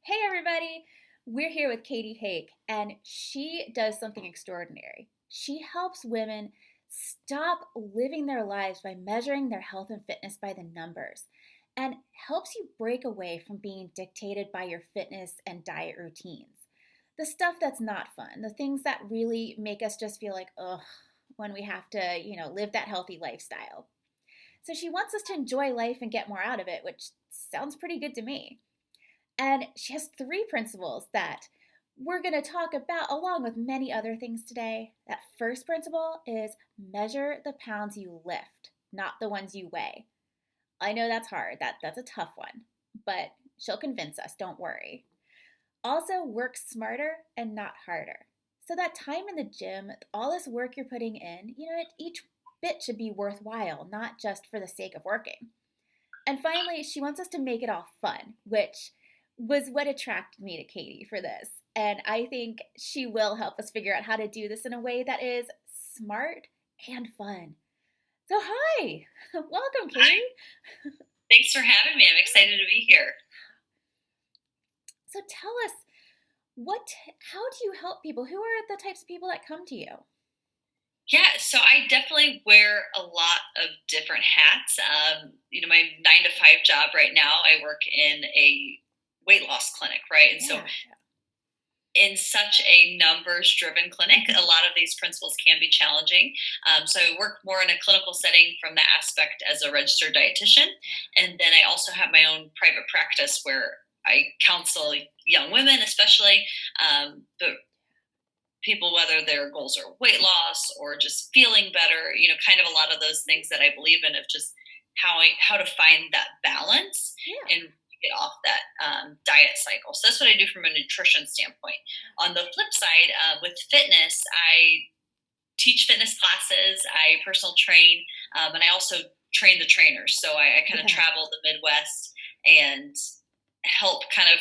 Hey everybody! We're here with Katie Hake, and she does something extraordinary. She helps women stop living their lives by measuring their health and fitness by the numbers and helps you break away from being dictated by your fitness and diet routines. The stuff that's not fun, the things that really make us just feel like, ugh, when we have to, live that healthy lifestyle. So she wants us to enjoy life and get more out of it, which sounds pretty good to me. And she has three principles that we're going to talk about, along with many other things today. That first principle is measure the pounds you lift, not the ones you weigh. I know that's hard. That's a tough one, but she'll convince us, don't worry. Also, work smarter and not harder. So that time in the gym, all this work you're putting in, each bit should be worthwhile, not just for the sake of working. And finally, she wants us to make it all fun, which was what attracted me to Katie for this. And I think she will help us figure out how to do this in a way that is smart and fun. So, hi, welcome, Hi, Katie. thanks for having me. I'm excited to be here. So, tell us how do you help people? Who are the types of people that come to you? Yeah, so I definitely wear a lot of different hats. My 9 to 5 job right now, I work in a weight loss clinic, right? And so, Yeah. in such a numbers driven clinic, a lot of these principles can be challenging. So, I work more in a clinical setting from that aspect as a registered dietitian. And then I also have my own private practice where I counsel young women, especially. But people, whether their goals are weight loss or just feeling better, kind of a lot of those things that I believe in of just how to find that balance Yeah. and get off that diet cycle. So that's what I do from a nutrition standpoint. On the flip side, with fitness, I teach fitness classes, I personal train, and I also train the trainers. So I kind of Yeah. travel the Midwest and help kind of,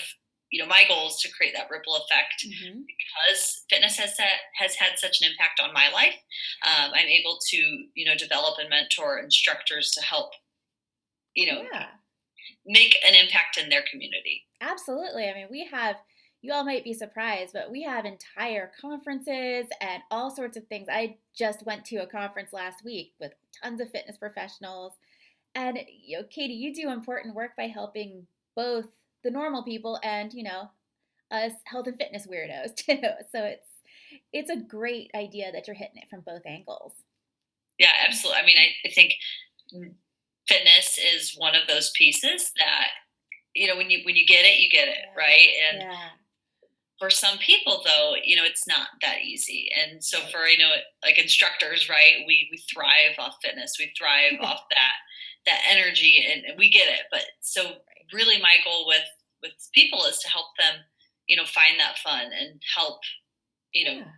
my goal is to create that ripple effect Mm-hmm. because fitness has had such an impact on my life. I'm able to, develop and mentor instructors to help, you know, Yeah. make an impact in their community. Absolutely. I mean, you all might be surprised, but we have entire conferences and all sorts of things. I just went to a conference last week with tons of fitness professionals. And, Katie, you do important work by helping both the normal people and, us health and fitness weirdos too. So it's a great idea that you're hitting it from both angles. Yeah, absolutely. I mean, I think fitness is one of those pieces that, when you get it, you get it, right? And Yeah. for some people though, it's not that easy. And so Right. for, like instructors, right, we thrive off fitness, we thrive off that energy, and we get it. But so Right. really my goal with people is to help them, find that fun and help, you know Yeah.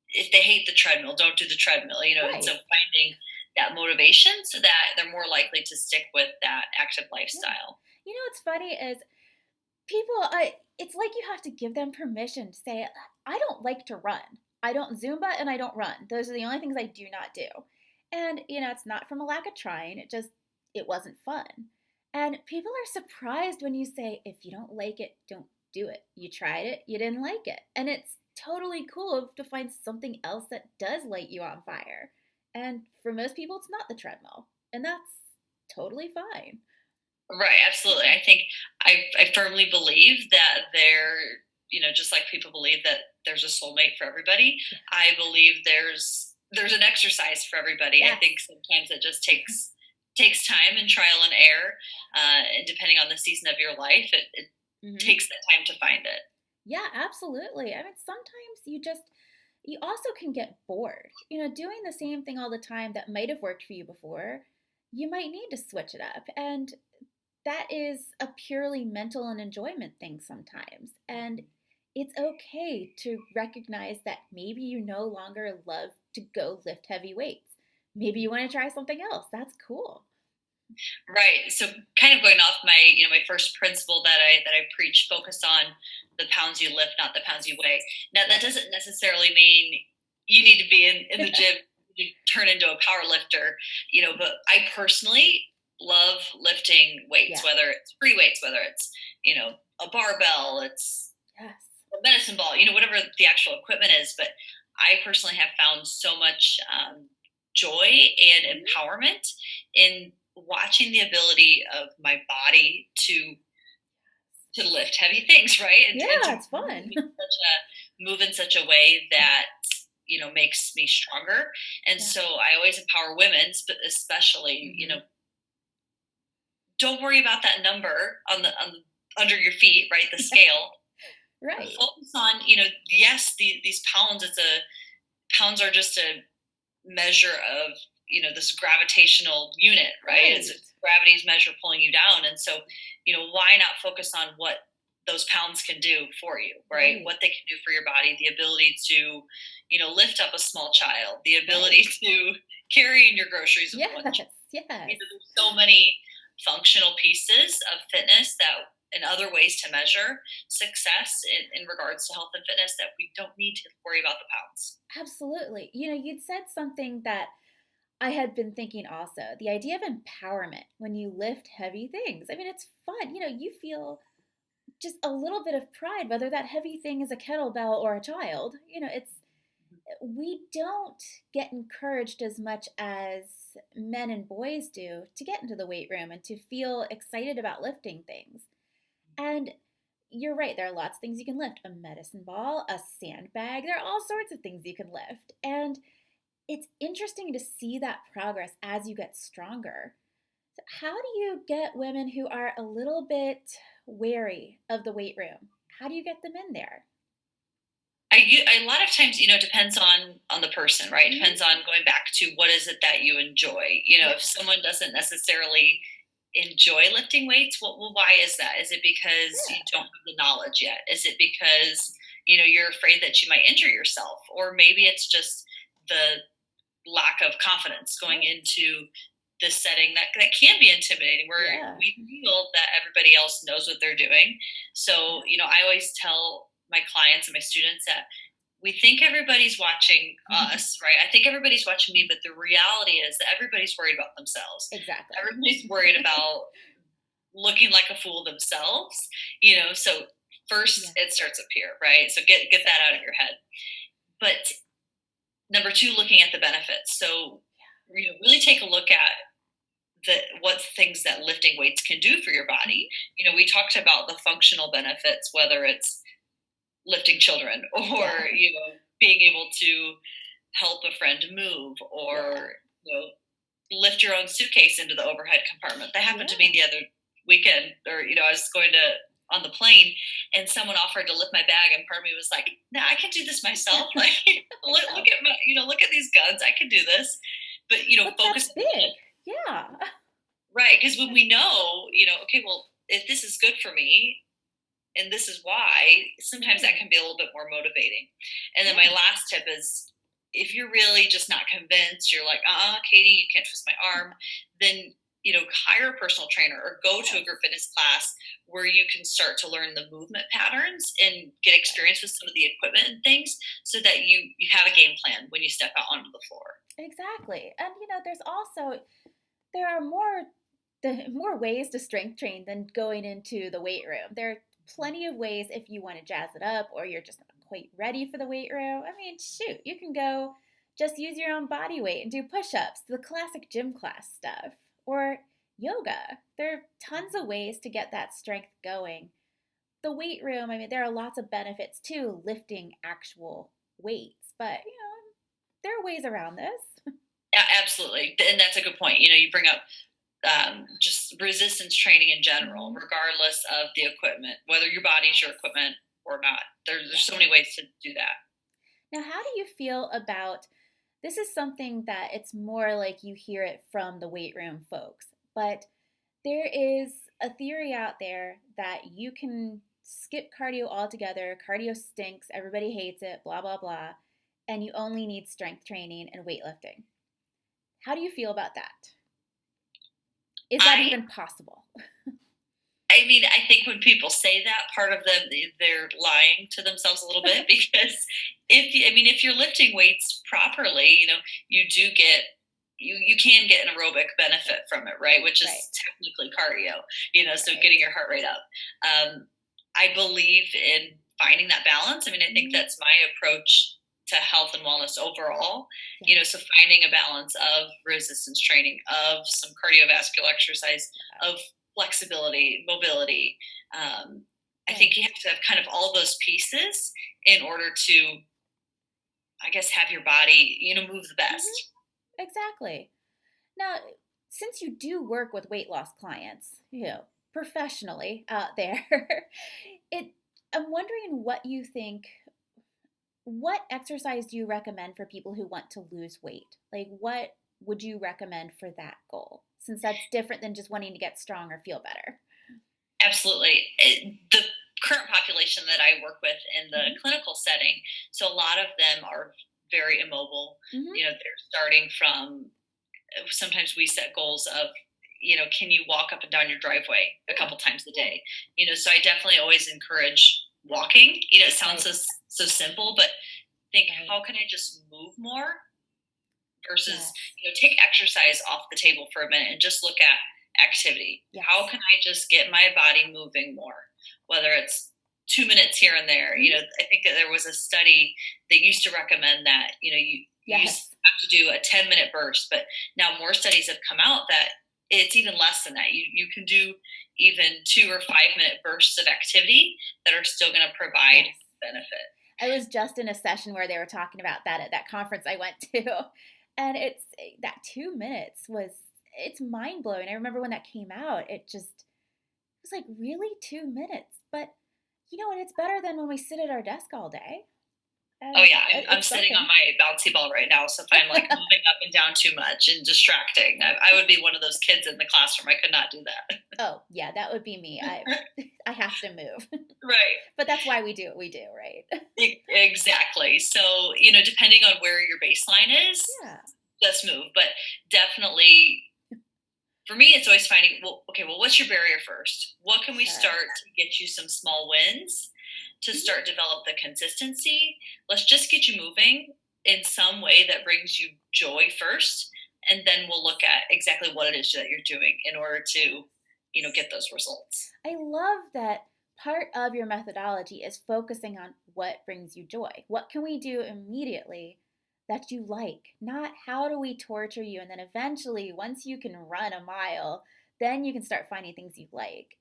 if they hate the treadmill, don't do the treadmill, and so Right. finding that motivation so that they're more likely to stick with that active Yeah. lifestyle. What's funny is it's like you have to give them permission to say, I don't like to run. I don't Zumba and I don't run. Those are the only things I do not do. And, it's not from a lack of trying. It wasn't fun. And people are surprised when you say, if you don't like it, don't do it. You tried it, you didn't like it. And it's totally cool to find something else that does light you on fire. And for most people, it's not the treadmill. And that's totally fine. Right, absolutely. I think I firmly believe that just like people believe that there's a soulmate for everybody, Yeah. I believe there's an exercise for everybody. I Yes. think sometimes it just takes time and trial and error, and depending on the season of your life, it Hmm. takes that time to find it. Yeah, absolutely. I mean, sometimes you also can get bored. Doing the same thing all the time that might have worked for you before, you might need to switch it up. And that is a purely mental and enjoyment thing sometimes. And it's okay to recognize that maybe you no longer love to go lift heavy weights. Maybe you want to try something else. That's cool. Right. So kind of going off my first principle that I preach, focus on the pounds you lift, not the pounds you weigh. Now that Love it. doesn't necessarily mean you need to be in the gym to turn into a power lifter, but I personally love lifting weights, Yeah. whether it's free weights, whether it's, a barbell, it's Yes. a medicine ball, whatever the actual equipment is. But I personally have found so much joy and Mhm. empowerment in watching the ability of my body to lift heavy things, right? And to Yeah, it's fun. move in such a way that makes me stronger. And Yeah. so I always empower women, especially, Mhm. don't worry about that number on the under your feet, right? The scale. Right. Focus on, yes, these pounds. Pounds are just a measure of this gravitational unit, right? It's a Right. gravity's measure pulling you down. And so why not focus on what those pounds can do for you, right? Right. What they can do for your body, the ability to lift up a small child, the ability Right. to carry in your groceries with one Yes. child. Yes. There's so many functional pieces of fitness that and other ways to measure success in regards to health and fitness that we don't need to worry about the pounds. Absolutely. You'd said something that I had been thinking also. The idea of empowerment when you lift heavy things. I mean, it's fun. You feel just a little bit of pride, whether that heavy thing is a kettlebell or a child. We don't get encouraged as much as men and boys do to get into the weight room and to feel excited about lifting things. And you're right, there are lots of things you can lift: a medicine ball, a sandbag, there are all sorts of things you can lift. And it's interesting to see that progress as you get stronger. So how do you get women who are a little bit wary of the weight room? How do you get them in there? A lot of times, it depends on the person, right? It Hmm. depends on going back to what is it that you enjoy. If Yes. someone doesn't necessarily enjoy lifting weights, well, why is that? Is it because you Yeah. don't have the knowledge yet? Is it because you're afraid that you might injure yourself, or maybe it's just the lack of confidence going Right. into this setting that can be intimidating, where Yeah. we feel that everybody else knows what they're doing. So, I always tell my clients and my students that we think everybody's watching us, right? I think everybody's watching me, but the reality is that everybody's worried about themselves. Exactly. Everybody's worried about looking like a fool themselves, so first Yeah. it starts up here, right? So get that out of Exactly. your head. But number two, looking at the benefits. So really take a look at what things that lifting weights can do for your body. Hmm. We talked about the functional benefits, whether it's lifting children or Yeah. being able to help a friend move, Yeah. or lift your own suitcase into the overhead compartment. That happened to me Yeah. the other weekend, or I was going to on the plane, and someone offered to lift my bag, and part of me was like, "No, I can do this myself." Like, look at my, look at these guns. I can do this. But But that's focusing on big. it, Yeah. right? Because when we know, okay, well, if this is good for me, and this is why, sometimes that Right. can be a little bit more motivating. And then my Yeah. last tip is, if you're really just not convinced, you're like, Katie, you can't twist my arm, then hire a personal trainer or go to a Yes. group fitness class where you can start to learn the movement patterns and get Right. experience with some of the equipment and things, so that you have a game plan when you step out onto the floor. Exactly. And there's also there are more ways to strength train than going into the weight room. There are plenty of ways if you want to jazz it up or you're just not quite ready for the weight room. I mean, shoot, you can go just use your own body weight and do push-ups, the classic gym class stuff, or yoga. There are tons of ways to get that strength going. The weight room, I mean, there are lots of benefits to lifting actual weights, but there are ways around this. Yeah, absolutely, and that's a good point. You bring up just resistance training in general, Hmm. regardless of the equipment, whether your body's your equipment or not. There's so Yeah. many ways to do that. Now, how do you feel about this? Is something that it's more like you hear it from the weight room folks, but there is a theory out there that you can skip cardio altogether. Cardio stinks, everybody hates it, blah, blah, blah, and you only need strength training and weightlifting. How do you feel about that? Is that I even possible? I mean, I think when people say that, part of them, they're lying to themselves a little bit, because if you're lifting weights properly, you do get you can get an aerobic benefit from it, right? Which Right, is technically cardio, so right. getting your heart rate up. Um, I believe in finding that balance. I mean, I think Mhm. that's my approach to health and wellness overall. Yeah. So finding a balance of resistance training, of some cardiovascular exercise, Yeah. of flexibility, mobility. I Right. think you have to have kind of all those pieces in order to, I guess, have your body, move the Mhm. best. Exactly. Now, since you do work with weight loss clients, professionally out there, it I'm wondering what exercise do you recommend for people who want to lose weight? Like what would you recommend for that goal? Since that's different than just wanting to get strong or feel better. Absolutely. The current population that I work with in the Mhm. clinical setting, so a lot of them are very immobile. Mhm. They're starting from, sometimes we set goals of, can you walk up and down your driveway a Yeah. couple times a day? So I definitely always encourage walking. It sounds Right. so simple, but think, Right. how can I just move more versus, Yes. take exercise off the table for a minute and just look at activity. How Yes. can I just get my body moving more? Whether it's 2 minutes here and there. Mhm. I think that there was a study that used to recommend that, you Yes. have to do a 10-minute burst, but now more studies have come out that it's even less than that. You can do even 2 or 5 minute bursts of activity that are still going to provide Yes. benefit. I was just in a session where they were talking about that at that conference I went to. And it's that 2 minutes it's mind blowing. I remember when that came out, it was like, really 2 minutes? But you know what? It's better than when we sit at our desk all day. Oh And yeah, I'm it's sitting on something. my bouncy ball right now, so if I'm like moving up and down too much and distracting, I would be one of those kids in the classroom. I could not do that. Oh, yeah, that would be me. I have to move. Right. But that's why we do what we do, right? Exactly. So, depending on where your baseline is, Yeah. let's move. But definitely, for me, it's always finding, well, okay, well, what's your barrier first? What can we Sure. start to get you some small wins to Mhm. start develop the consistency? Let's just get you moving in some way that brings you joy first, and then we'll look at exactly what it is that you're doing in order to, get those results. I love that part of your methodology is focusing on what brings you joy. What can we do immediately that you like? Not how do we torture you and then eventually once you can run a mile, then you can start finding things you like.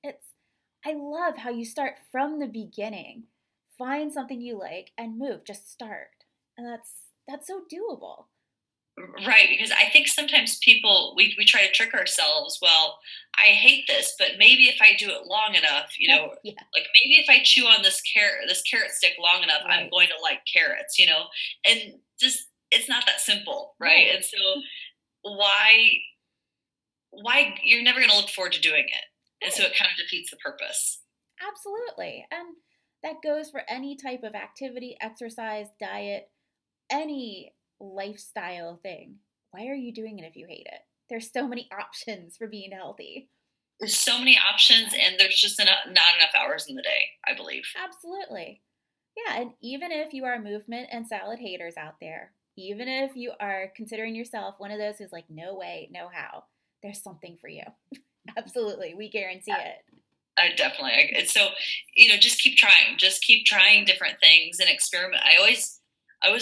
I love how you start from the beginning. Find something you like and move, just start. And that's so doable. Right, because I think sometimes people, we try to trick ourselves. Well, I hate this, but maybe if I do it long enough, Yeah, like maybe if I chew on this carrot stick long enough, I'm right. going to like carrots. And just it's not that simple, right? Right. And so why you're never going to look forward to doing it, and so Right. it kind of defeats the purpose. Absolutely. And that goes for any type of activity, exercise, diet, any lifestyle thing. Why are you doing it if you hate it? There's so many options for being healthy. There's so many options, Yeah, and there's just not enough hours in the day, I believe. absolutely. Yeah, and even if you are movement and salad haters out there, even if you are considering yourself one of those who's like, no way, no how, there's something for you. Absolutely. We guarantee it. I definitely. So, just keep trying different things and experiment. I always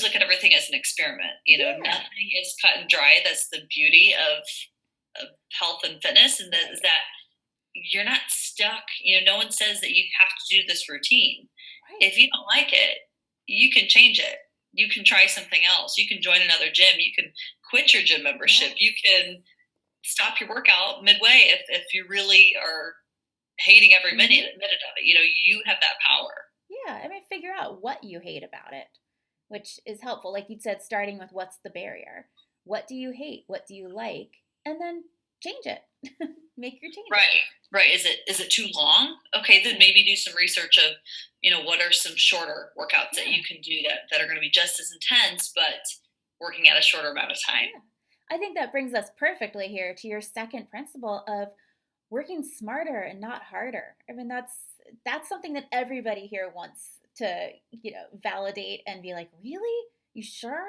look at everything as an experiment. Yeah, Nothing is cut and dry. That's the beauty of health and fitness, and that is right, that you're not stuck. No one says that you have to do this routine. right. If you don't like it, you can change it. You can try something else. You can join another gym. You can quit your gym membership. Yes. You can stop your workout midway if you really are hating every Hmm. minute of it. You have that power. Yeah, I mean, figure out what you hate about it, which is helpful. Like you said, starting with what's the barrier. What do you hate? What do you like? And then change it. Make your changes. Right. Right. Is it too long? Okay, then Yeah, maybe do some research of, what are some shorter workouts that yeah, you can do that are going to be just as intense, but working at a shorter amount of time. yeah. I think that brings us perfectly here to your second principle of working smarter and not harder. I mean, that's something that everybody here wants to, validate and be like, really? You sure?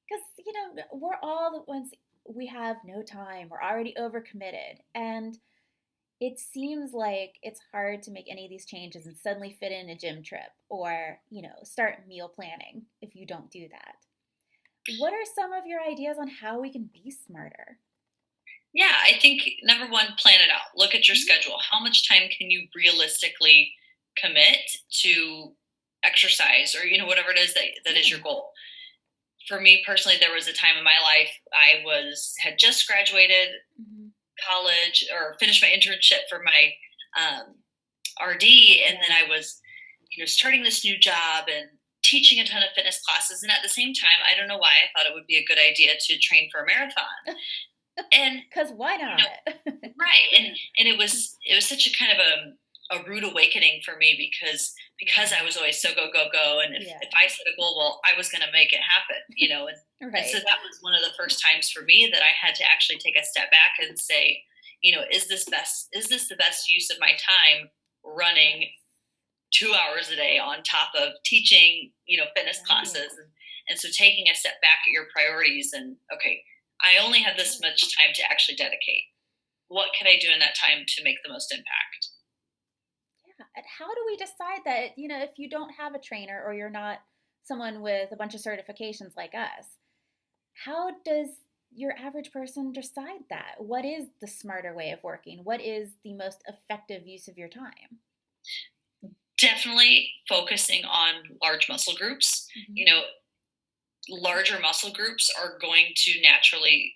Because, we're all the ones we have no time. We're already overcommitted. And It seems like it's hard to make any of these changes and suddenly fit in a gym trip or, start meal planning if you don't do that. What are some of your ideas on how we can be smarter? Yeah, I think number one, plan it out. Look at your Mhm. schedule. How much time can you realistically commit to exercise or whatever it is that is Yeah. your goal? For me personally, there was a time in my life I was had just graduated Hmm. college or finished my internship for my RD, and then Yeah. I was starting this new job and teaching a ton of fitness classes. And at the same time, I don't know why I thought it would be a good idea to train for a marathon. And Because why you know, not? right, and it was such a kind of a rude awakening for me because I was always so go go go, and if, Yeah. if I set a goal, well, I was going to make it happen, and so Right. that was one of the first times for me that I had to actually take a step back and say, is this the best use of my time running Yes. 2 hours a day on top of teaching, fitness Right. classes. And so taking a step back at your priorities and, okay, I only have this much time to actually dedicate. What can I do in that time to make the most impact? Yeah. And how do we decide that, if you don't have a trainer or you're not someone with a bunch of certifications like us, how does your average person decide that? What is the smarter way of working? What is the most effective use of your time? Definitely focusing on large muscle groups. Hmm. You know, larger muscle groups are going to naturally,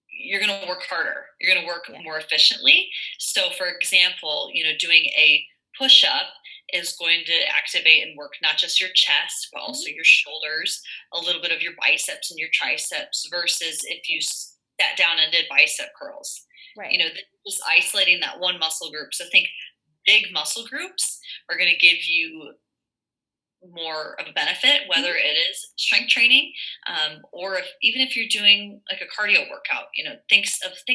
you're going to work harder, you're going to work Yeah. more efficiently. So for example, doing a push up is going to activate and work not just your chest but also Hmm. your shoulders, a little bit of your biceps and your triceps, versus if you sat down and did bicep curls. Right. Just isolating that one muscle group. So think big muscle groups are going to give you more of a benefit, whether Hmm. it is strength training, or even if you're doing like a cardio workout. Think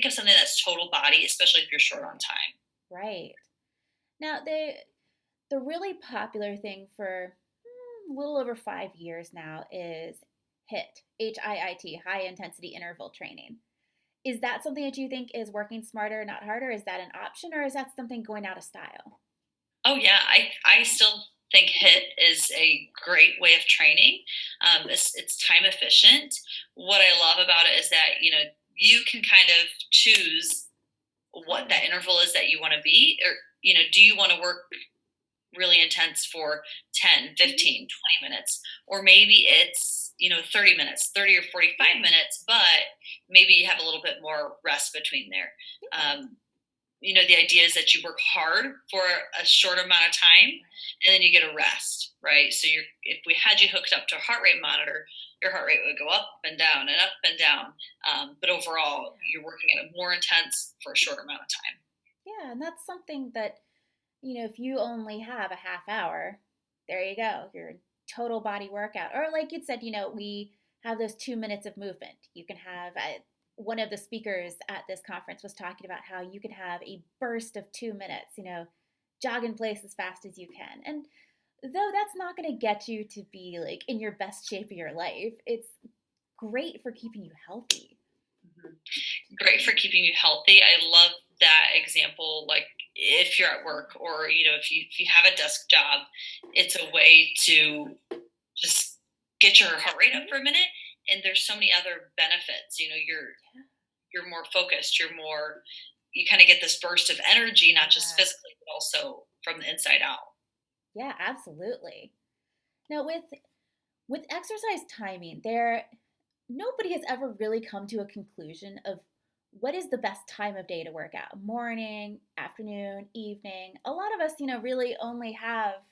of something that's total body, especially if you're short on time. Right. Now, the really popular thing for a little over 5 years now is HIIT, HIIT, high intensity interval training. Is that something that you think is working smarter, not harder? Is that an option, or is that something going out of style? Oh yeah, I still think HIT is a great way of training. It's time efficient. What I love about it is that you can kind of choose what Yeah. that interval is that you want to be, or do you want to work really intense for 10, Hmm. 15, 20 minutes, or maybe it's 30 minutes, 30 or 45 Yeah. minutes, but maybe you have a little bit more rest between there. Yeah. um, the idea is that you work hard for a short amount of time, and then you get a rest, right? So if we had you hooked up to a heart rate monitor, your heart rate would go up and down and up and down, but overall Yeah. you're working at a more intense for a short amount of time. Yeah. And that's something that, if you only have a half hour, there you go, your total body workout. Or, like you said, we have those 2 minutes of movement. You can have, one of the speakers at this conference was talking about how you can have a burst of 2 minutes, jog in place as fast as you can. And though that's not going to get you to be like in your best shape of your life, it's great for keeping you healthy. Mhm. Great for keeping you healthy. I love that example. Like if you're at work, or if you have a desk job, it's a way to just get your heart rate up for a minute. And there's so many other benefits. You're more focused. You kind of get this burst of energy, not just Yeah. physically, but also from the inside out. Yeah, absolutely. Now, with exercise timing, nobody has ever really come to a conclusion of what is the best time of day to work out. Morning, afternoon, evening. A lot of us, really only have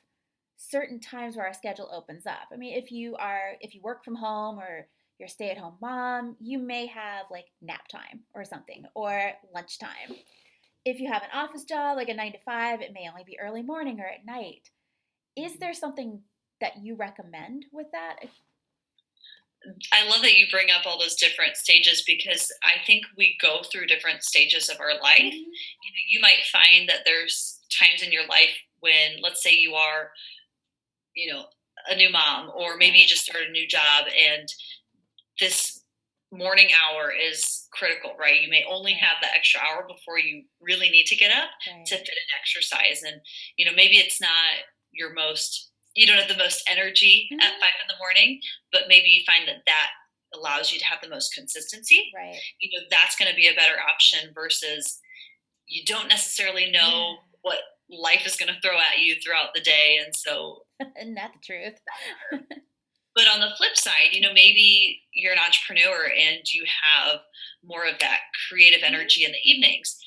certain times where our schedule opens up. I mean, if you work from home or you're a stay-at-home mom, you may have like nap time or something or lunchtime. If you have an office job like a 9 to 5, it may only be early morning or at night. Is there something that you recommend with that? I love that you bring up all those different stages, because I think we go through different stages of our life. Mhm. You might find that there's times in your life when, let's say, you are, you know, a new mom, or maybe Yeah. you just started a new job, and this morning hour is critical, right? You may only Right. have the extra hour before you really need to get up to Right. fit an exercise. And, maybe it's not your most, you don't have the most energy at Hmm. 5 in the morning, but maybe you find that that allows you to have the most consistency. Right. That's going to be a better option versus you don't necessarily Yeah. know what life is going to throw at you throughout the day. And so, Isn't that the truth? but on the flip side, maybe you're an entrepreneur and you have more of that creative Hmm. energy in the evenings.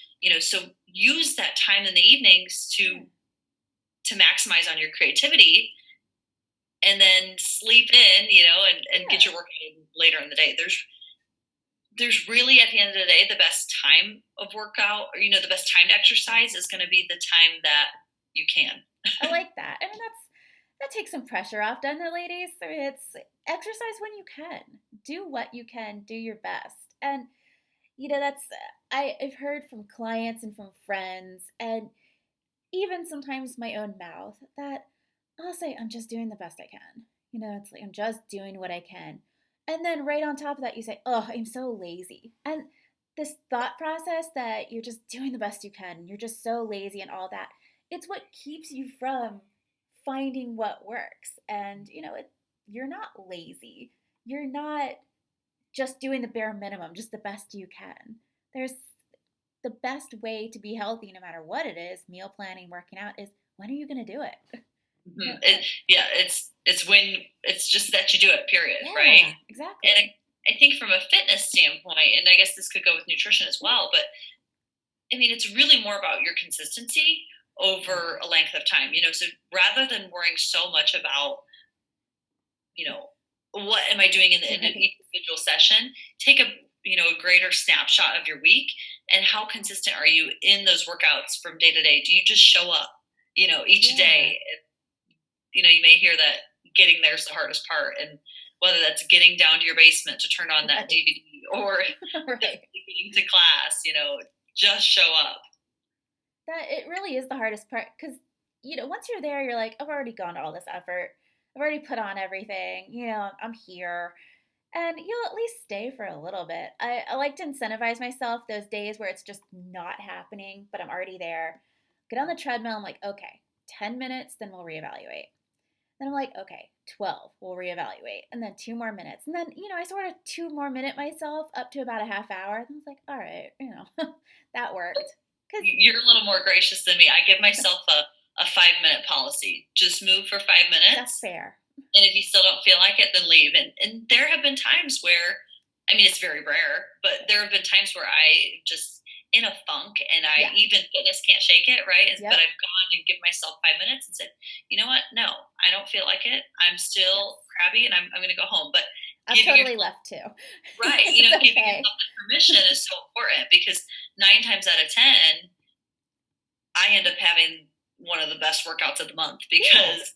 So use that time in the evenings Yeah. to maximize on your creativity and then sleep in, and get Yeah. your work in later in the day. There's really at the end of the day the best time of workout or the best time to Yeah. exercise is going to be the time that you can. I like that. I mean, that takes some pressure off, doesn't it, ladies? I mean, it's exercise when you can. Do what you can. Do your best. And that's I've heard from clients and from friends, and even sometimes my own mouth, that I'll say I'm just doing the best I can. It's like I'm just doing what I can. And then right on top of that, you say, oh, I'm so lazy. And this thought process that you're just doing the best you can, you're just so lazy and all that, it's what keeps you from finding what works. And, you're not lazy. You're not just doing the bare minimum, just the best you can. There's the best way to be healthy, no matter what it is, meal planning, working out, is when are you going to do it? Mhm. Yeah, it's when it's just that you do it, period, right? Yeah, And exactly. I think from a fitness standpoint, and I guess this could go with nutrition as Mhm. well, but I mean, it's really more about your consistency Yeah. over a length of time. So rather than worrying so much about, you know, what am I doing in an Right. individual session, take a greater snapshot of your week and how consistent are you in those workouts from day to day? Do you just show up, each Yeah. day? You may hear that getting there is the hardest part, and whether that's getting down to your basement to turn on that Right. DVD or Right. getting to class, just show up. That it really is the hardest part, because once you're there, you're like, I've already gone to all this effort. I've already put on everything. I'm here. And you'll at least stay for a little bit. I like to incentivize myself those days where it's just not happening, but I'm already there. Get on the treadmill. I'm like, okay, 10 minutes, then we'll reevaluate. Then I'm like, okay, 12, we'll reevaluate. And then 2 more minutes. And then, I sort of 2 more minute myself up to about a half hour. And I was like, all right, that worked. Because You're a little more gracious than me. I give myself a 5 minute policy. Just move for five that's minutes. fair. And if you still don't feel like it, then leave. And there have been times where, I mean, it's very rare, but there have been times where I just in a funk and I Yeah. even fitness can't shake it, right? But Yep. I've gone and give myself 5 minutes and said, you know what? No, I don't feel like it. I'm Yes. still crabby and I'm going to go home. But I've giving totally yourself, left too. right, It's giving okay. yourself the permission is so important because 9 times out of 10, I end up having one of the best workouts of the month Yeah. because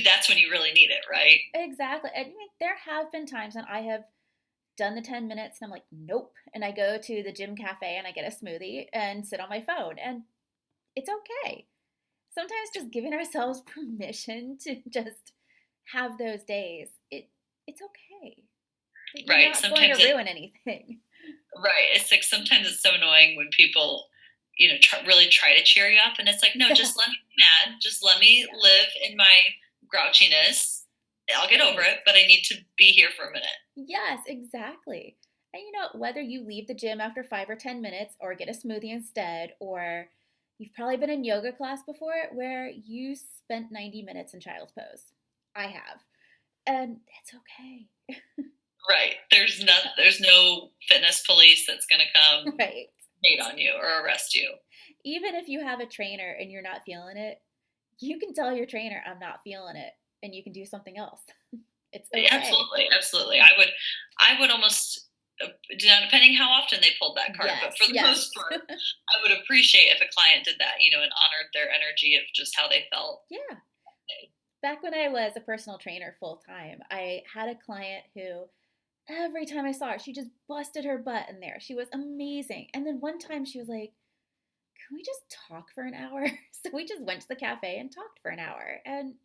that's when you really need it, right? Exactly. And there have been times when I have done the 10 minutes and I'm like, nope. And I go to the gym cafe and I get a smoothie and sit on my phone. And it's okay. Sometimes just giving ourselves permission to just have those days, it's okay. You're Right. not going to Sometimes it ruin anything. right. It's like sometimes it's so annoying when people, really try to cheer you up, and it's like, no, just Yes. let me be mad. Just let me Yeah. live in my grouchiness. I'll get over Right. it, but I need to be here for a minute. Yes, exactly. And whether you leave the gym after 5 or 10 minutes or get a smoothie instead, or you've probably been in yoga class before where you spent 90 minutes in child's pose. I have. And it's okay. Right. There's no fitness police that's going to come Right. hate on you or arrest you. Even if you have a trainer and you're not feeling it, you can tell your trainer, I'm not feeling it, and you can do something else. It's okay. Absolutely, absolutely. I would almost, depending how often they pulled that card, Yes, but for the yes. most part, I would appreciate if a client did that, and honored their energy of just how they felt. Yeah. Back when I was a personal trainer full time, I had a client who every time I saw her, she just busted her butt in there. She was amazing. And then one time she was like, can we just talk for an hour? So we just went to the cafe and talked for an hour. And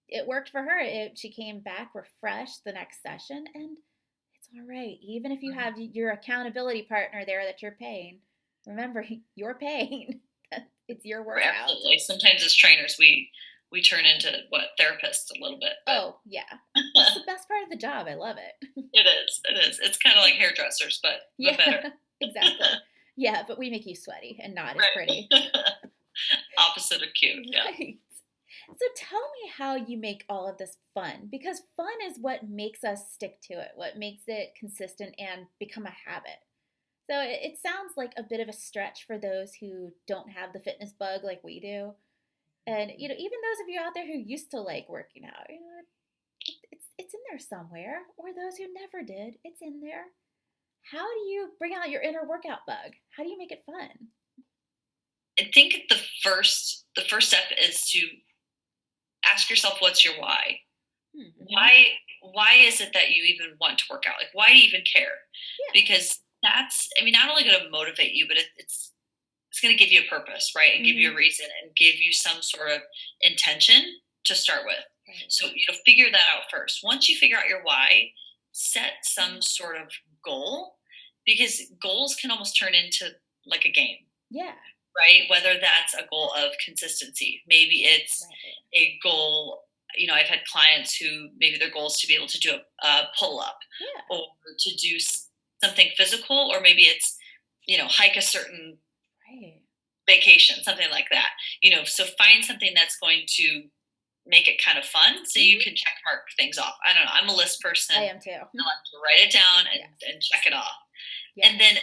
it worked for her. She came back refreshed the next session, and it's all right. Even if you Mhm. have your accountability partner there that you're paying, remember you're paying. It's your workout. Absolutely. Sometimes as trainers, we turn into what therapists a little bit, but Oh, yeah. It's the best part of the job. I love it. it is. It is. It's kind of like hairdressers, but Yeah, better. exactly. Yeah, but we make you sweaty and not as pretty. Right. Opposite of cute. Yeah. Right. So tell me how you make all of this fun because fun is what makes us stick to it, what makes it consistent and become a habit. So it sounds like a bit of a stretch for those who don't have the fitness bug like we do. And even those of you out there who used to like working out, it's in there somewhere. Or those who never did, it's in there. How do you bring out your inner workout bug? How do you make it fun? I think the first step is to ask yourself what's your why. Mm-hmm. Why is it that you even want to work out? Like why do you even care? Yeah. Because that's, I mean, not only going to motivate you, but it's going to give you a purpose, right? And give you Mm-hmm. a reason and give you some sort of intention to start with. Right. So, figure that out first. Once you figure out your why, set some sort of goal because goals can almost turn into like a game, Yeah. right? Whether that's a goal of consistency, maybe it's Right. a goal. I've had clients who maybe their goal is to be able to do a pull up Yeah. or to do something physical, or maybe it's, hike a certain Right. vacation, something like that. So find something that's going to make it kind of fun so you Mm-hmm. can check mark things off. I don't know. I'm a list person. I I am too. like to write it down Yes. and check it off. Yes. And then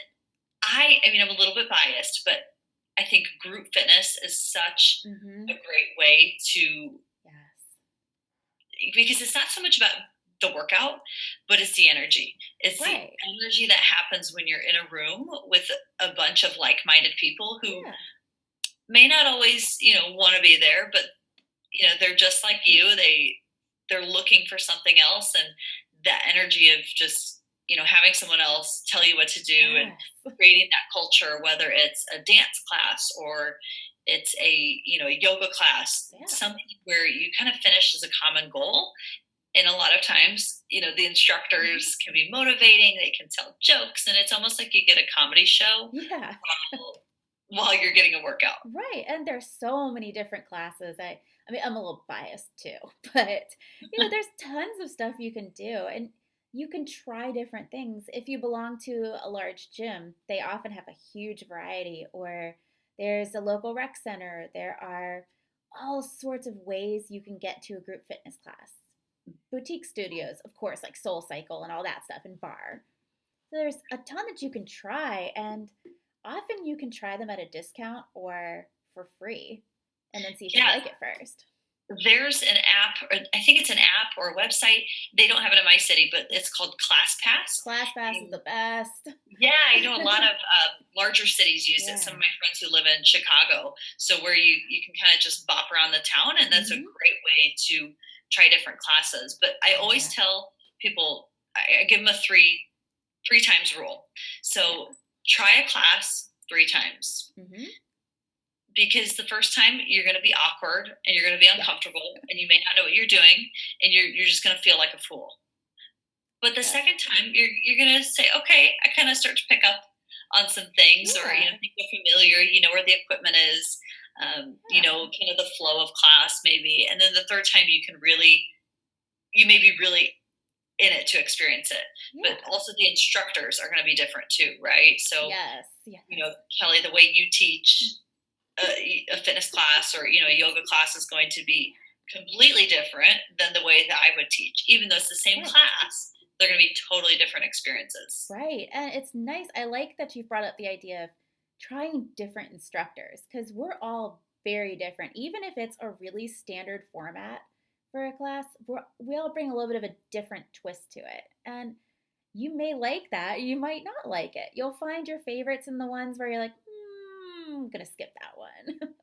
I mean, I'm a little bit biased, but I think group fitness is such Mm-hmm. a great way to, Yes. because it's not so much about the workout, but it's the energy. It's the Right. energy that happens when you're in a room with a bunch of like minded people who Yeah. may not always, want to be there, but they're just like you. They're looking for something else, and that energy of just having someone else tell you what to do and Yes. creating that culture, whether it's a dance class or it's a yoga class, Yeah. something where you kind of finish as a common goal. And a lot of times, the Mm-hmm. instructors can be motivating. They can tell jokes, and it's almost like you get a comedy show Yeah. while you're getting a workout. Right. And there's so many different classes. I mean, I'm a little biased too, but there's tons of stuff you can do and you can try different things. If you belong to a large gym, they often have a huge variety or there's a local rec center. There are all sorts of ways you can get to a group fitness class. Boutique studios, of course, like Soul Cycle and all that stuff and bar. There's a ton that you can try, and often you can try them at a discount or for free and then see if you Yeah, like it first. there's an app, or I think it's an app or a website. They don't have it in my city, but it's called ClassPass. ClassPass is the best. Yeah, a lot of larger cities use it. Yeah. Some of my friends who live in Chicago, so where you can kind of just bop around the town, and that's a Hmm. great way to try different classes. But I always Yeah. tell people, I give them a three times rule. Yeah. So try a class 3 times, Hmm. because the first time you're going to be awkward and you're going to be Yes. uncomfortable and you may not know what you're doing and you're just going to feel like a fool. But the Yes. second time you're going to say, okay, I kind of start to pick up on some things, or Yeah. think you're familiar, where the equipment is, Yeah. kind of the flow of class maybe. And then the third time you may be really in it to experience it. But Yeah. also the instructors are going to be different too, right? So, Yes. Yes. Kelly, the way you teach a fitness class or a yoga class is going to be completely different than the way that I would teach. Even though it's the same Right. class, they're going to be totally different experiences. Right. And it's nice. I like that you've brought up the idea of trying different instructors because we're all very different. Even if it's a really standard format for a class, we all bring a little bit of a different twist to it. And you may like that. You might not like it. You'll find your favorites in the ones where you're like, I'm going to skip that one.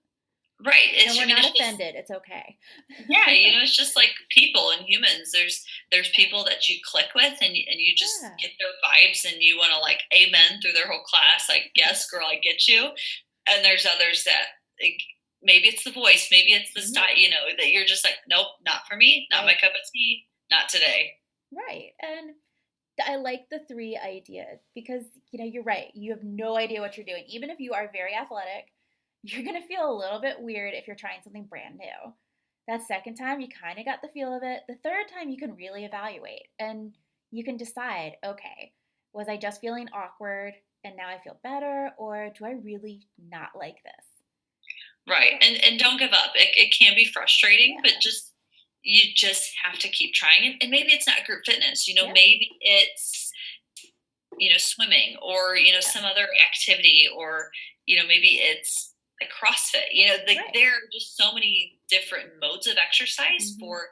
Right. And we're I mean, not it's just, offended. It's okay. yeah, it's just like people and humans. There's people that you click with, and you just Yeah. get their vibes, and you want to like amen through their whole class, like, yes, girl, I get you. And there's others that, like, maybe it's the voice, maybe it's the Hmm. style, that you're just like, nope, not for me, not my Right. cup of tea, not today. Right. And I like the three ideas because, you're right. You have no idea what you're doing. Even if you are very athletic, you're going to feel a little bit weird if you're trying something brand new. That second time, you kind of got the feel of it. The third time, you can really evaluate and you can decide, okay, was I just feeling awkward and now I feel better, or do I really not like this? Right. So, And don't give up. It can be frustrating, but yeah. you just have to keep trying. And maybe it's not group fitness, Yep. maybe it's, swimming or, Yeah. some other activity or, maybe it's like CrossFit, Right. there are just so many different modes of exercise Hmm. for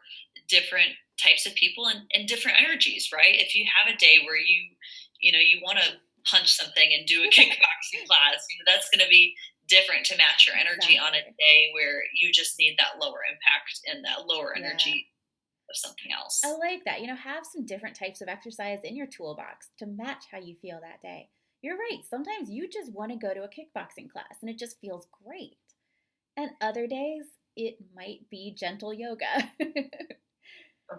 different types of people and different energies, right? If you have a day where you want to punch something and do a kickboxing class, that's going to be different to match your energy on a Exactly. day where you just need that lower impact and that lower Yeah. energy of something I else. like that. Have some different types of exercise in your toolbox to match how you feel that day. You're right. Sometimes you just want to go to a kickboxing class and it just feels great. And other days, it might be gentle yoga.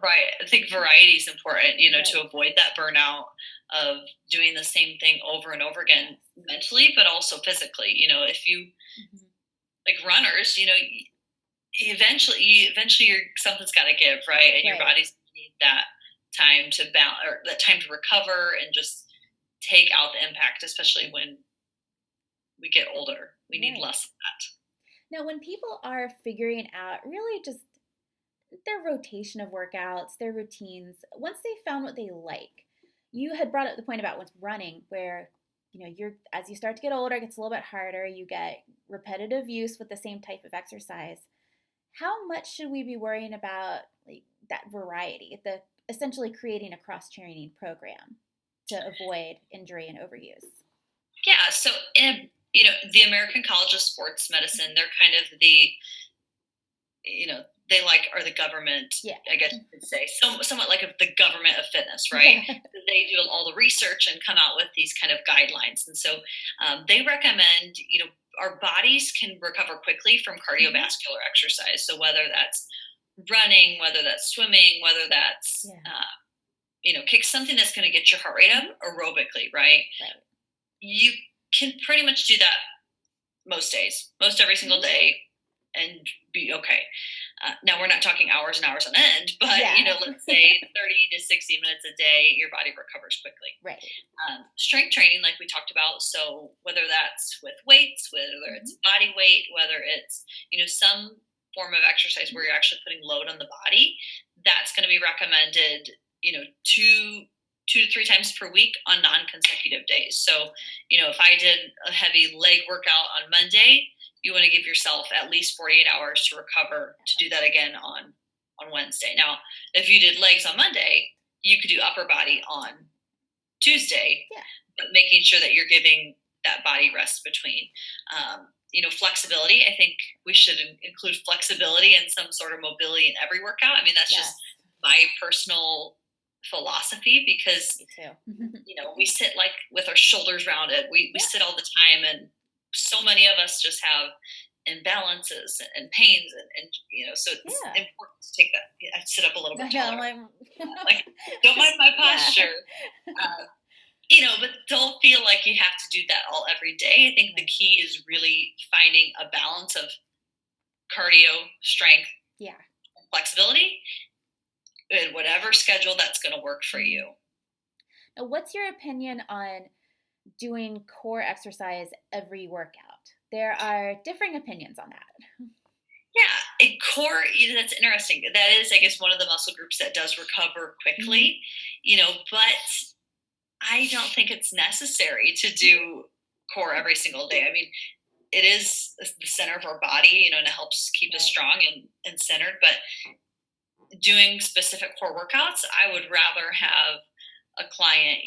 Right. I think variety is important, to Right. avoid that burnout of doing the same thing over and over again Yes. mentally, but also physically. If you Hmm. like runners, eventually something's got to give, right? And your Right. body's gonna need that time to balance or that time to recover and just take out the impact, especially when we get older. We need Right. less of that. Now, when people are figuring out really just their rotation of workouts, their routines, once they found what they like, you had brought up the point about with running, where you're as you start to get older, it gets a little bit harder. You get repetitive use with the same type of exercise. How much should we be worrying about like that variety, the essentially creating a cross training program to avoid injury and overuse? Yeah. So, the American College of Sports Medicine, they're kind of they are the government, Yeah. I guess you could say, somewhat like the government of fitness, right? Yeah. They do all the research and come out with these kind of guidelines. And so they recommend, our bodies can recover quickly from Hmm. cardiovascular exercise. So whether that's running, whether that's swimming, whether that's, Yeah. kick something that's going to get your heart rate up Hmm. aerobically, right? Right. You can pretty much do that most days, most every single Hmm. day, and be okay. Now we're not talking hours and hours on end, but Yeah. let's say 30 to 60 minutes a day, your body recovers quickly. Right. Strength training, like we talked about, so whether that's with weights, whether Hmm. it's body weight, whether it's some form of exercise where you're actually putting load on the body, that's going to be recommended. Two to three times per week on non-consecutive days. So, if I did a heavy leg workout on Monday, you want to give yourself at least 48 hours to recover to do that again on Wednesday. Now, if you did legs on Monday, you could do upper body on Tuesday, Yeah. but making sure that you're giving that body rest between. Flexibility. I think we should include flexibility and some sort of mobility in every workout. I mean, that's just Yes. my personal philosophy because Me too. we sit like with our shoulders rounded. We Yeah. sit all the time, and so many of us just have imbalances and pains, and so it's Yeah. important to take that. I sit up a little I bit know. taller, I'm like don't mind my yeah. posture, uh, but don't feel like you have to do that all every day. I think the Right. key is really finding a balance of cardio, strength, Yeah. and flexibility in whatever schedule that's going to work for Mhm. you. Now, what's your opinion on doing core exercise every workout? There are differing opinions on that. Yeah, a core, that's interesting. That is, I guess, one of the muscle groups that does recover Hmm. quickly, but I don't think it's necessary to Hmm. do core every single day. I mean, it is the center of our body, and it helps keep us Right. strong and centered. But doing specific core workouts, I would rather have a client,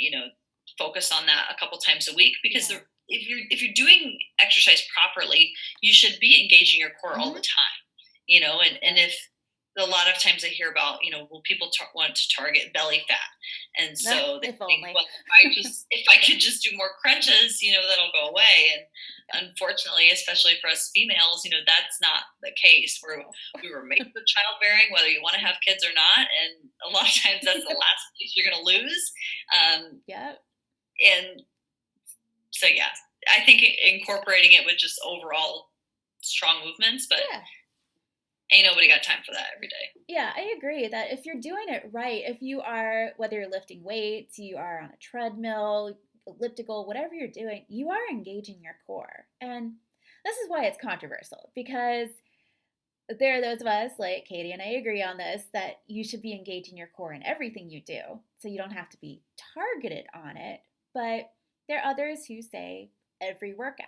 focus on that a couple times a week because Yeah. if you're doing exercise properly, you should be engaging your core all the Hmm. time, and Yes. if a lot of times I hear about, will people want to target belly fat? And so they If think, only. well, if I could just do more crunches, that'll go away. And unfortunately, especially for us females, that's not the case. We were made for childbearing, whether you want to have kids or not. And a lot of times that's the last piece you're going to lose. Yep. And so, yeah, I think incorporating it with just overall strong movements, but Yeah. ain't nobody got time for that every day. Yeah, I agree that if you're doing it right, if you are, whether you're lifting weights, you are on a treadmill, elliptical, whatever you're doing, you are engaging your core. And this is why it's controversial, because there are those of us, like Katie and I agree on this, that you should be engaging your core in everything you do. So you don't have to be targeted on it. But there are others who say every workout.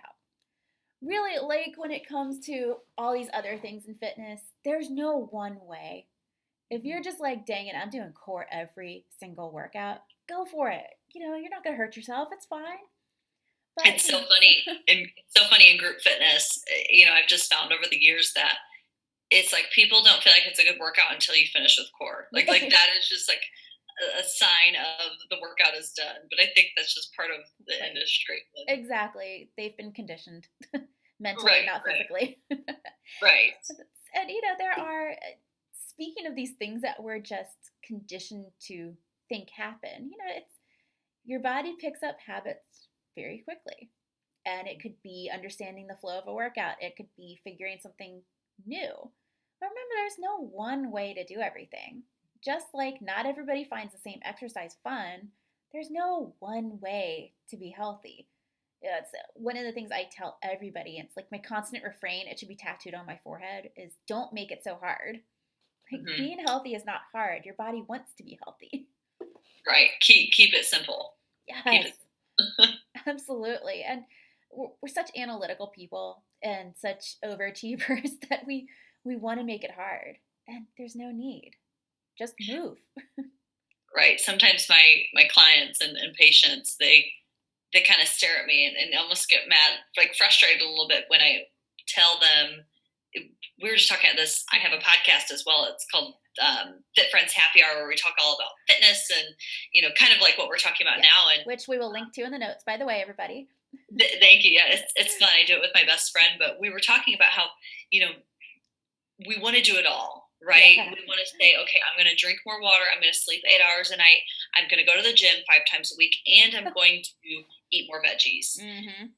Really, like when it comes to all these other things in fitness, there's no one way. If you're just like, dang it, I'm doing core every single workout, go for it. You're not going to hurt yourself. It's fine. But, It's so funny. And it's so funny in group fitness. I've just found over the years that it's like people don't feel like it's a good workout until you finish with core. Like that is just like a sign of the workout is done. But I think that's just part of the Right. industry. Exactly. They've been conditioned mentally, Right, not physically. right. And, there are, speaking of these things that we're just conditioned to think happen, it's your body picks up habits very quickly. And it could be understanding the flow of a workout, it could be figuring something new. But remember, there's no one way to do everything. Just like not everybody finds the same exercise fun, there's no one way to be healthy. It's one of the things I tell everybody. It's like my constant refrain, it should be tattooed on my forehead, is don't make it so hard. Like Mm-hmm. being healthy is not hard. Your body wants to be healthy. Right. Keep it simple. Yes. Keep it. Absolutely. And we're such analytical people and such overachievers that we want to make it hard. And there's no need. Just move. Right. Sometimes my clients and patients, they kind of stare at me and almost get mad, like frustrated a little bit when I tell them. We were just talking about this. I have a podcast as well. It's called Fit Friends Happy Hour, where we talk all about fitness and kind of like what we're talking about now. And which we will link to in the notes, by the way, everybody. Thank you. Yeah, it's fun. I do it with my best friend, but we were talking about how we want to do it all. Right? Yeah. We want to say, okay, I'm going to drink more water. I'm going to sleep 8 hours a night. I'm going to go to the gym 5 times a week, and I'm going to eat more veggies. Mm-hmm.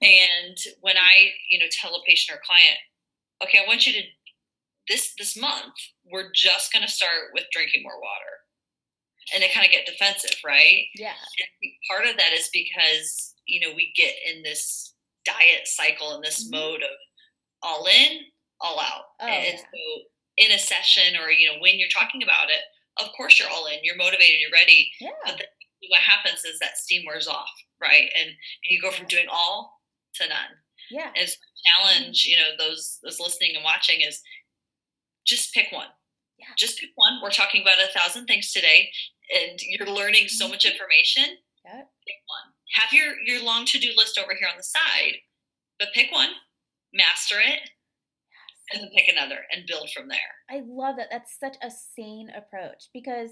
And when I, tell a patient or client, okay, I want you to this month, we're just going to start with drinking more water, and they kind of get defensive, right? Yeah. And part of that is because we get in this diet cycle and this mode of all in, all out, and so in a session or when you're talking about it, of course you're all in, you're motivated, you're ready. Yeah. But then what happens is that steam wears off, right? And you go from doing all to none. Yeah. And so the challenge, those listening and watching is just pick one. Yeah. Just pick one. We're talking about 1,000 things today, and you're learning so much information. Yeah. Pick one. Have your long to-do list over here on the side, but pick one, master it, and then pick another and build from there. I love that. That's such a sane approach, because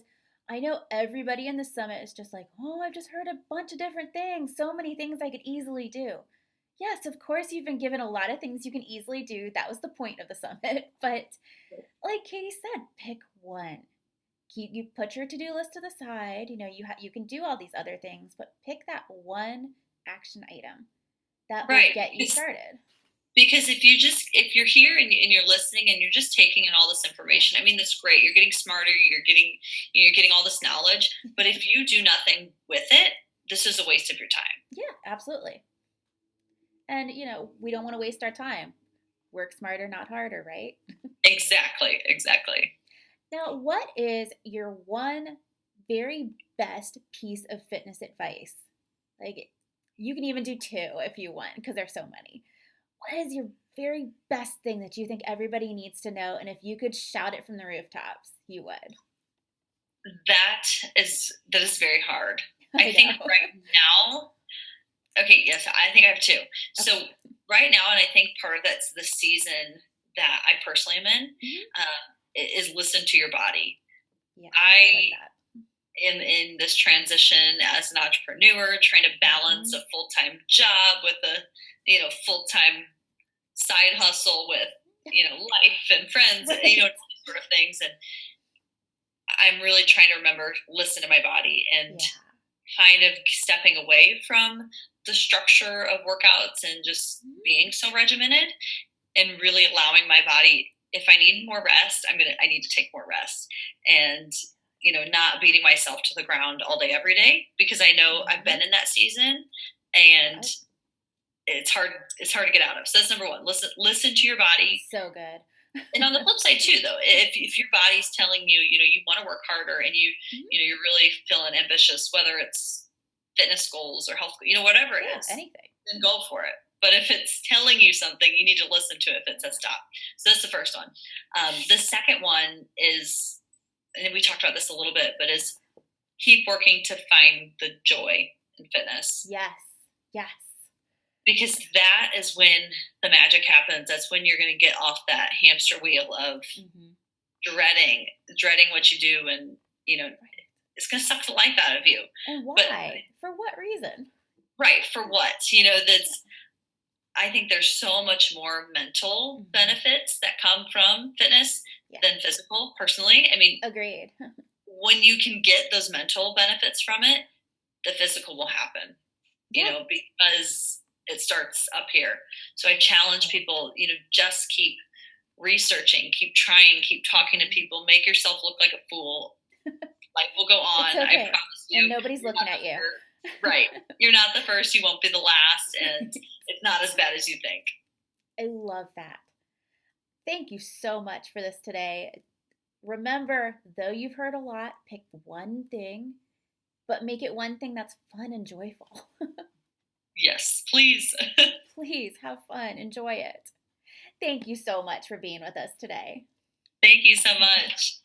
I know everybody in the summit is just like, oh, I've just heard a bunch of different things. So many things I could easily do. Yes, of course, you've been given a lot of things you can easily do. That was the point of the summit. But like Katie said, pick one. You put your to-do list to the side. You can do all these other things, but pick that one action item that will get you started. Because if you're here and you're listening and you're just taking in all this information, I mean, that's great. You're getting smarter. You're getting all this knowledge. But if you do nothing with it, this is a waste of your time. Yeah, absolutely. And we don't want to waste our time. Work smarter, not harder, right? Exactly. Now, what is your one very best piece of fitness advice? Like, you can even do 2 if you want, because there's so many. What is your very best thing that you think everybody needs to know? And if you could shout it from the rooftops, you would. That is very hard. I think right now, okay, yes, I think I have 2. Okay. So right now, and I think part of that's the season that I personally am in, is listen to your body. Yeah, I like I that. am in this transition as an entrepreneur, trying to balance Mhm. a full-time job with a, full-time side hustle with, life and friends, Right. sort of things. And I'm really trying to remember, listen to my body, and Yeah. kind of stepping away from the structure of workouts and just Mhm. being so regimented, and really allowing my body, if I need more rest, I need to take more rest. And not beating myself to the ground all day every day, because I know I've Mhm. been in that season, and Yep. it's hard to get out of. So that's number one. Listen to your body. So good. And on the flip side too, though, if your body's telling you, you want to work harder, and Mhm. you're really feeling ambitious, whether it's fitness goals or health, whatever it Yeah, is, anything. then go for it. But if it's telling you something, you need to listen to it if it says stop. So that's the first one. The second one is, and we talked about this a little bit, but is keep working to find the joy in fitness, Yes. Yes. because that is when the magic happens. That's when you're going to get off that hamster wheel of Mhm. dreading what you do, and Right. it's going to suck the life out of you. And But why? For what reason? right, for what? That's, I think there's so much more mental Mhm. benefits that come from fitness Yeah. than physical, personally. I mean, Agreed. when you can get those mental benefits from it, the physical will happen, Yeah. because it starts up here. So I challenge Right. people, just keep researching, keep trying, keep talking to Mhm. people, make yourself look like a fool. Life will go It's on. I okay. promise And you. nobody's You're looking not at the you. first. Right. You're not the first. You won't be the last. And it's not as bad as you think. I love that. Thank you so much for this today. Remember, though you've heard a lot, pick one thing, but make it one thing that's fun and joyful. Yes, please. Please have fun, enjoy it. Thank you so much for being with us today. Thank you so much.